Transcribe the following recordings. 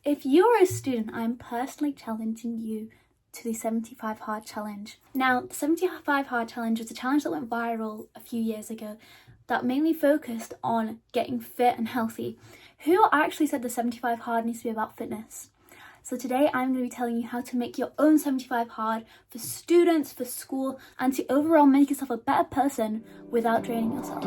If you're a student, I'm personally challenging you to the 75 hard challenge. Now, the 75 hard challenge was a challenge that went viral a few years ago that mainly focused on getting fit and healthy. Who actually said the 75 hard needs to be about fitness? So today I'm going to be telling you how to make your own 75 hard for students, for school, and to overall make yourself a better person without draining yourself.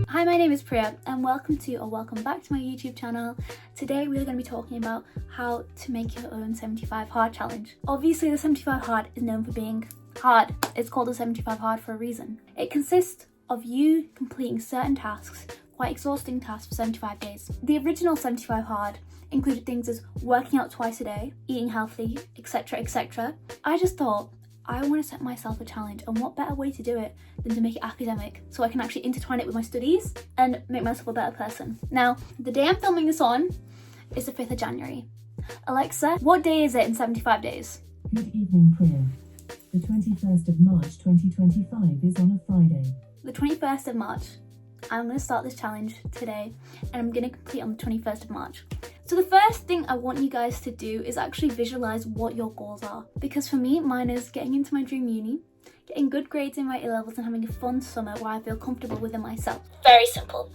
Hi, my name is Priya and welcome back to my YouTube channel. Today we are going to be talking about how to make your own 75 hard challenge. Obviously the 75 hard is known for being hard. It's called the 75 hard for a reason. It consists of you completing certain tasks, quite exhausting tasks, for 75 days. The original 75 hard included things as working out twice a day, eating healthy, etc, etc. I just thought, I want to set myself a challenge, and what better way to do it than to make it academic so I can actually intertwine it with my studies and make myself a better person. Now, the day I'm filming this on is the 5th of January. Alexa, what day is it in 75 days? Good evening, Priya. The 21st of March 2025 is on a Friday. The 21st of March. I'm going to start this challenge today and I'm going to complete on the 21st of March. So the first thing I want you guys to do is actually visualize what your goals are. Because for me, mine is getting into my dream uni, getting good grades in my A-levels and having a fun summer where I feel comfortable within myself. Very simple.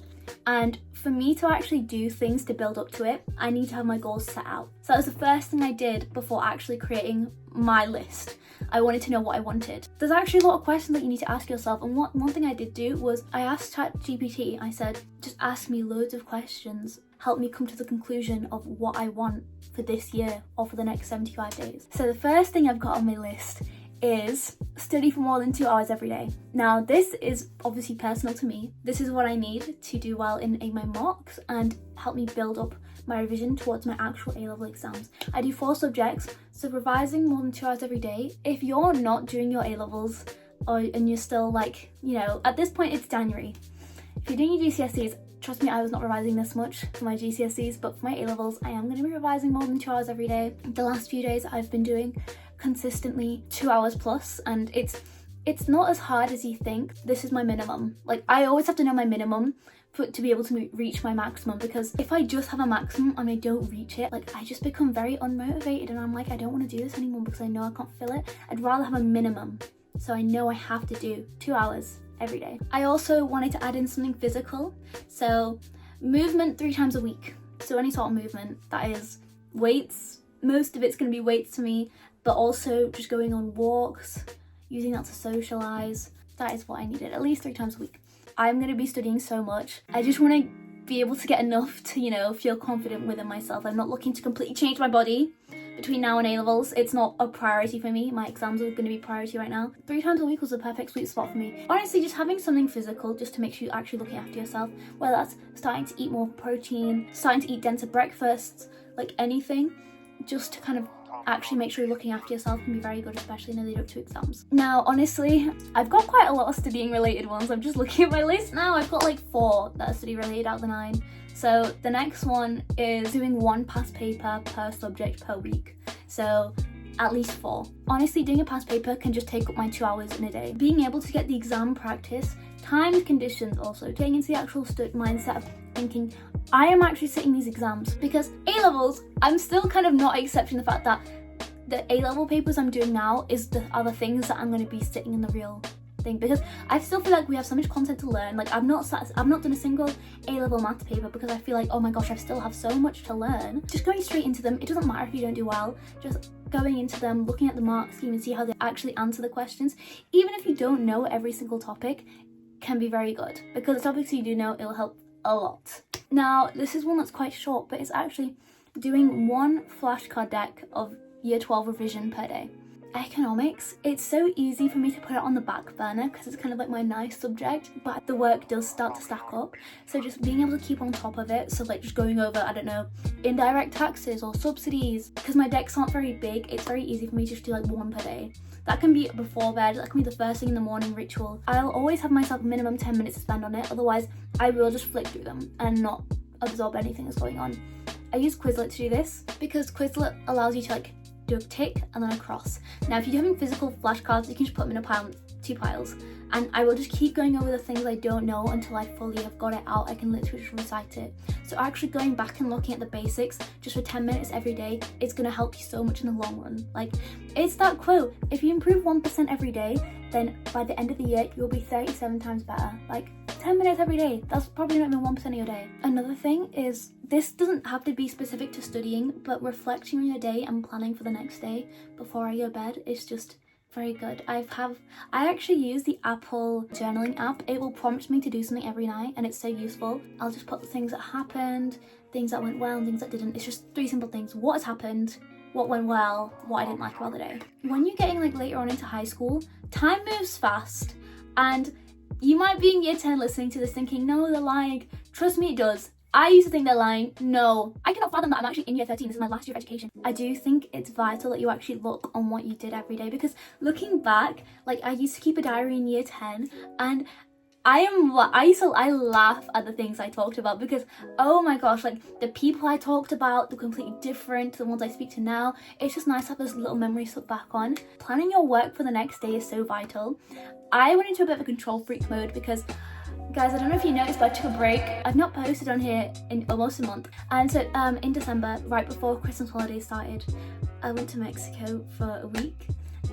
And for me to actually do things to build up to it, I need to have my goals set out. So that was the first thing I did before actually creating my list. I wanted to know what I wanted. There's actually a lot of questions that you need to ask yourself, and one thing I did do was I asked ChatGPT, I said, just ask me loads of questions, help me come to the conclusion of what I want for this year or for the next 75 days. So the first thing I've got on my list is study for more than 2 hours every day. Now this is obviously personal to me. This is what I need to do well in my mocks and help me build up my revision towards my actual A-level exams. I do 4 subjects, so revising more than 2 hours every day. If you're not doing your A-levels and you're still like, you know, at this point it's January. If you're doing your GCSEs, trust me, I was not revising this much for my GCSEs, but for my A-levels, I am going to be revising more than 2 hours every day. The last few days I've been doing consistently 2 hours plus, and it's not as hard as you think. This is my minimum. Like, I always have to know my minimum to be able to reach my maximum, because if I just have a maximum and I don't reach it, like, I just become very unmotivated and I'm like, I don't want to do this anymore because I know I can't fill it. I'd rather have a minimum, so I know I have to do 2 hours every day. I also wanted to add in something physical, so movement 3 times a week. So any sort of movement, that is weights. Most of it's going to be weights to me, but also just going on walks, using that to socialize. That is what I needed, at least 3 times a week. I'm going to be studying so much. I just want to be able to get enough to, you know, feel confident within myself. I'm not looking to completely change my body between now and A-levels. It's not a priority for me. My exams are going to be priority right now. 3 times a week was the perfect sweet spot for me. Honestly, just having something physical just to make sure you're actually looking after yourself, whether that's starting to eat more protein, starting to eat denser breakfasts, like anything, just to kind of actually make sure you're looking after yourself can be very good, especially in the lead up to exams. Now, honestly, I've got quite a lot of studying related ones. I'm just looking at my list now. I've got like 4 that are study related out of the 9. So the next one is doing 1 past paper per subject per week. So at least 4. Honestly, doing a past paper can just take up my 2 hours in a day. Being able to get the exam practice, timed conditions also, getting into the actual mindset of thinking, I am actually sitting these exams, because A-levels, I'm still kind of not accepting the fact that the A-level papers I'm doing now are the things that I'm going to be sitting in the real thing, because I still feel like we have so much content to learn. Like, I've not done a single A-level math paper because I feel like, oh my gosh, I still have so much to learn. Just going straight into them, it doesn't matter if you don't do well, just going into them, looking at the mark scheme and see how they actually answer the questions, even if you don't know every single topic, can be very good, because the topics you do know, it'll help a lot. Now, this is one that's quite short, but it's actually doing 1 flashcard deck of year 12 revision per day. Economics, it's so easy for me to put it on the back burner because it's kind of like my nice subject, but the work does start to stack up. So just being able to keep on top of it, so like just going over, I don't know, indirect taxes or subsidies, because my decks aren't very big, it's very easy for me to just do like 1 per day. That can be before bed, that can be the first thing in the morning ritual. I'll always have myself a minimum 10 minutes to spend on it, otherwise I will just flick through them and not absorb anything that's going on. I use Quizlet to do this because Quizlet allows you to like do a tick and then a cross. Now if you're having physical flashcards, you can just put them in a pile, 2 piles, and I will just keep going over the things I don't know until I fully have got it out. I can literally just recite it. So actually going back and looking at the basics just for 10 minutes every day, it's going to help you so much in the long run. Like, it's that quote, if you improve 1% every day, then by the end of the year you'll be 37 times better. Like, 10 minutes every day, that's probably not even 1% of your day. Another thing is, this doesn't have to be specific to studying, but reflecting on your day and planning for the next day before I go to bed is just very good. I actually use the Apple journaling app. It will prompt me to do something every night, and it's so useful. I'll just put the things that happened, things that went well and things that didn't. It's just 3 simple things: what has happened, what went well, what I didn't like about the day. When you're getting like later on into high school, time moves fast, and you might be in year 10 listening to this thinking, no, they're lying. Trust me, it does. I used to think they're lying. No, I cannot fathom that I'm actually in year 13. This is my last year of education. I do think it's vital that you actually look on what you did every day, because looking back, like, I used to keep a diary in year 10, and I laugh at the things I talked about, because oh my gosh, like, the people I talked about, they're completely different to the ones I speak to now. It's just nice to have those little memories to look back on. Planning your work for the next day is so vital. I went into a bit of a control freak mode because, guys, I don't know if you noticed, but I took a break. I've not posted on here in almost a month. And so in December, right before Christmas holidays started, I went to Mexico for a week.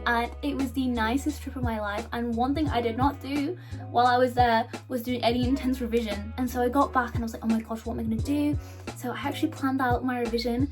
And it was the nicest trip of my life. And one thing I did not do while I was there was doing any intense revision. And so I got back and I was like, oh my gosh, what am I going to do? So I actually planned out my revision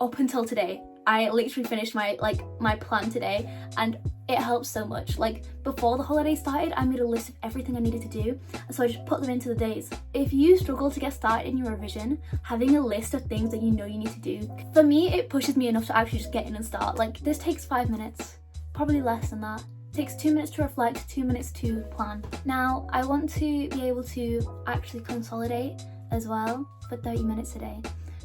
up until today. I literally finished my plan today, and it helps so much. Like, before the holiday started, I made a list of everything I needed to do, and so I just put them into the days. If you struggle to get started in your revision, having a list of things that you know you need to do, for me, it pushes me enough to actually just get in and start. Like, this takes 5 minutes, probably less than that. It takes 2 minutes to reflect, 2 minutes to plan. Now, I want to be able to actually consolidate as well for 30 minutes a day.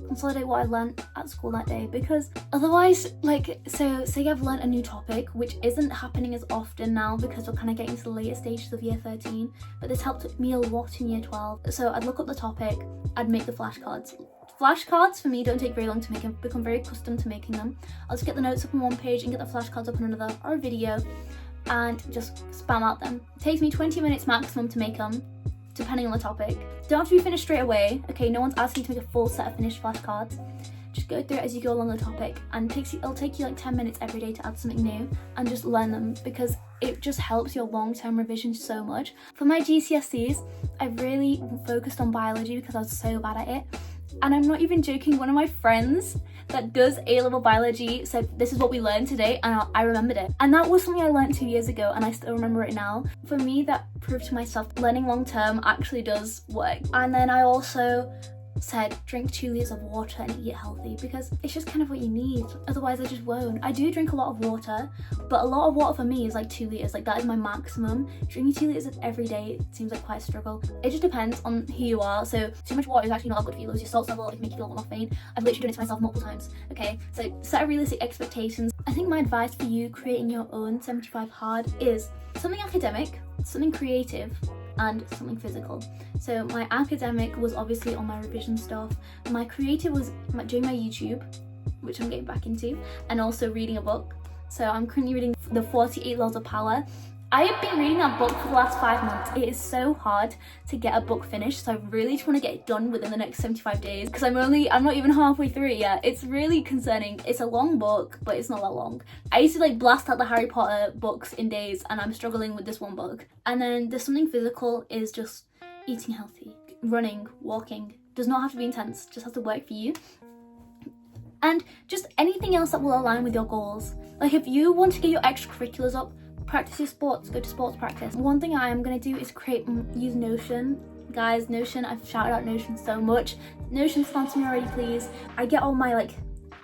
Consolidate what I learned at school that day, because otherwise, like, so say I've learned a new topic, which isn't happening as often now because we're kind of getting to the later stages of year 13, but this helped me a lot in year 12. So I'd look up the topic, I'd make the flashcards. Flashcards for me don't take very long to make. I've become very accustomed to making them. I'll just get the notes up on one page and get the flashcards up on another, or a video, and just spam out them. It takes me 20 minutes maximum to make them, depending on the topic. Don't have to be finished straight away. Okay, no one's asking you to make a full set of finished flashcards. Just go through it as you go along the topic, and it'll take you like 10 minutes every day to add something new and just learn them, because it just helps your long-term revision so much. For my GCSEs, I really focused on biology because I was so bad at it. And I'm not even joking, one of my friends that does A-level biology said, this is what we learned today, and I remembered it. And that was something I learned 2 years ago, and I still remember it now. For me, that proved to myself learning long-term actually does work. And then I also said, drink 2 liters of water and eat healthy, because it's just kind of what you need. Otherwise I just won't. I do drink a lot of water, but a lot of water for me is like 2 liters. Like, that is my maximum. Drinking 2 liters every day seems like quite a struggle. It just depends on who you are. So too much water is actually not good for you. Lose your salt level, it can make you feel a lot more faint. I've literally done it to myself multiple times. Okay, so set a realistic expectations. I think my advice for you creating your own 75 hard is something academic, something creative, and something physical. So my academic was obviously on my revision stuff. My creative was doing my YouTube, which I'm getting back into, and also reading a book. So I'm currently reading The 48 Laws of Power. I have been reading that book for the last 5 months. It is so hard to get a book finished, so I really just want to get it done within the next 75 days, because I'm not even halfway through it yet. It's really concerning. It's a long book, but it's not that long. I used to like blast out the Harry Potter books in days, and I'm struggling with this one book. And then there's something physical, is just eating healthy. Running, walking, does not have to be intense, just has to work for you. And just anything else that will align with your goals. Like, if you want to get your extracurriculars up, practice your sports, go to sports practice. One thing I am going to do is use Notion. Guys, Notion, I've shouted out Notion so much. Notion, sponsor me already, please. I get all my like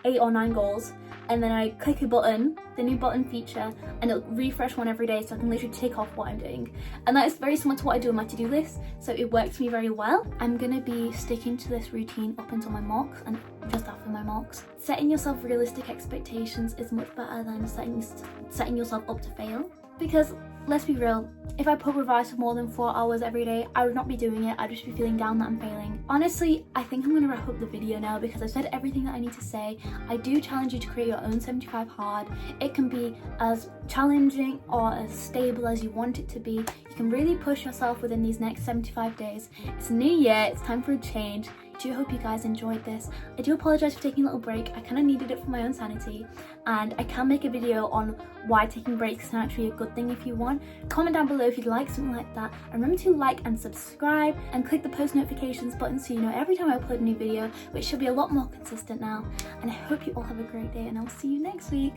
8 or 9 goals, and then I click a button, the new button feature, and it'll refresh one every day, so I can literally tick off what I'm doing. And that is very similar to what I do on my to-do list, so it works for me very well. I'm gonna be sticking to this routine up until my mocks and just after my mocks. Setting yourself realistic expectations is much better than setting yourself up to fail, because let's be real, if I put revise for more than 4 hours every day, I would not be doing it. I'd just be feeling down that I'm failing. Honestly, I think I'm gonna wrap up the video now because I've said everything that I need to say. I do challenge you to create your own 75 hard. It can be as challenging or as stable as you want it to be. You can really push yourself within these next 75 days. It's a new year, it's time for a change. I do hope you guys enjoyed this. I do apologise for taking a little break. I kind of needed it for my own sanity, and I can make a video on why taking breaks is actually a good thing if you want. Comment down below if you'd like something like that, and remember to like and subscribe and click the post notifications button so you know every time I upload a new video, which should be a lot more consistent now. And I hope you all have a great day, and I'll see you next week.